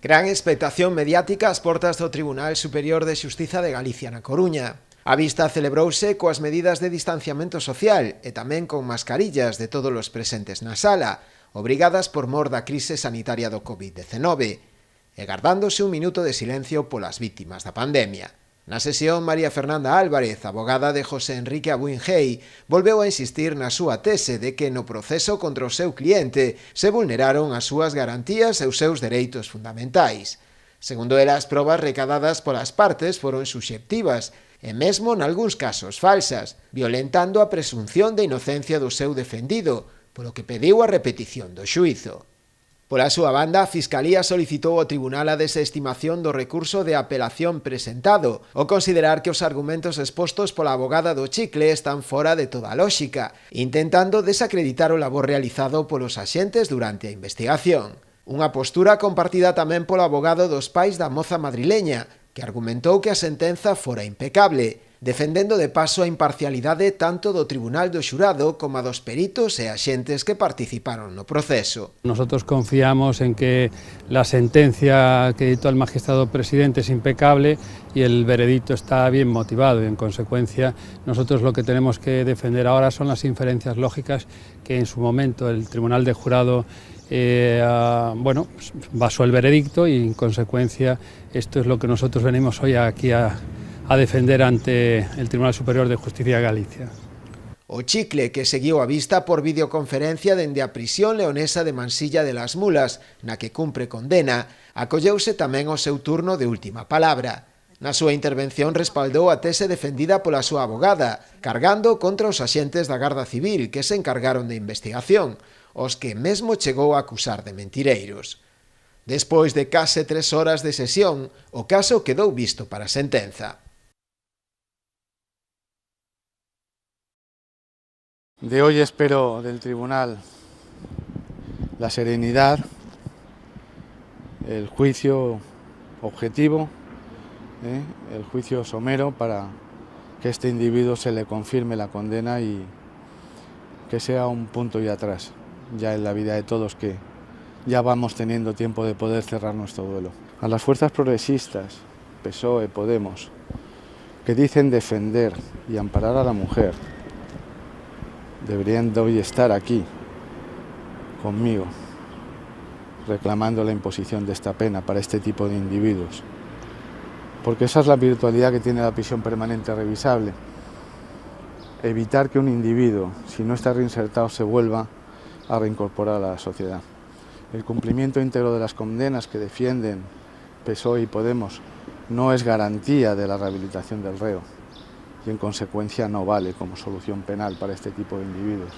Gran expectación mediática ás portas do Tribunal Superior de Xustiza de Galicia na Coruña. A vista celebrouse coas medidas de distanciamento social e tamén con mascarillas de todos os presentes na sala, obrigadas por mor da crise sanitaria do COVID-19, e gardándose un minuto de silencio polas vítimas da pandemia. Na sesión, María Fernanda Álvarez, abogada de José Enrique Abuingei, volveu a insistir na súa tese de que no proceso contra o seu cliente se vulneraron as súas garantías e os seus dereitos fundamentais. Segundo ela, as probas recadadas polas partes foron subxectivas e mesmo nalgúns casos falsas, violentando a presunción de inocencia do seu defendido, polo que pediu a repetición do xuízo. Pola súa banda, a Fiscalía solicitou ao Tribunal a desestimación do recurso de apelación presentado, ao considerar que os argumentos expostos pola abogada do Chicle están fora de toda lóxica, intentando desacreditar o labor realizado polos axentes durante a investigación. Unha postura compartida tamén polo abogado dos pais da moza madrileña, que argumentou que a sentenza fora impecable, defendendo de paso a imparcialidade tanto do Tribunal do Xurado como a dos peritos e axentes que participaron no proceso. Nosotros confiamos en que la sentencia que dictó el magistrado presidente es impecable y el veredicto está bien motivado y en consecuencia nosotros lo que tenemos que defender ahora son las inferencias lógicas que en su momento el Tribunal de Jurado basó el veredicto y en consecuencia esto es lo que nosotros venimos hoy aquí a defender ante el Tribunal Superior de Justicia de Galicia. O Chicle, que seguiu a vista por videoconferencia dende a prisión leonesa de Mansilla de las Mulas, na que cumpre condena, acolleuse tamén ao seu turno de última palabra. Na súa intervención respaldou a tese defendida pola súa abogada, cargando contra os axentes da Garda Civil que se encargaron de investigación, os que mesmo chegou a acusar de mentireiros. Despois de case 3 horas de sesión, o caso quedou visto para sentenza. De hoy espero del tribunal la serenidad, el juicio objetivo, el juicio somero para que a este individuo se le confirme la condena y que sea un punto y atrás, ya en la vida de todos, que ya vamos teniendo tiempo de poder cerrar nuestro duelo. A las fuerzas progresistas, PSOE, Podemos, que dicen defender y amparar a la mujer, deberían de hoy estar aquí, conmigo, reclamando la imposición de esta pena para este tipo de individuos. Porque esa es la virtualidad que tiene la prisión permanente revisable. Evitar que un individuo, si no está reinsertado, se vuelva a reincorporar a la sociedad. El cumplimiento íntegro de las condenas que defienden PSOE y Podemos no es garantía de la rehabilitación del reo y en consecuencia no vale como solución penal para este tipo de individuos.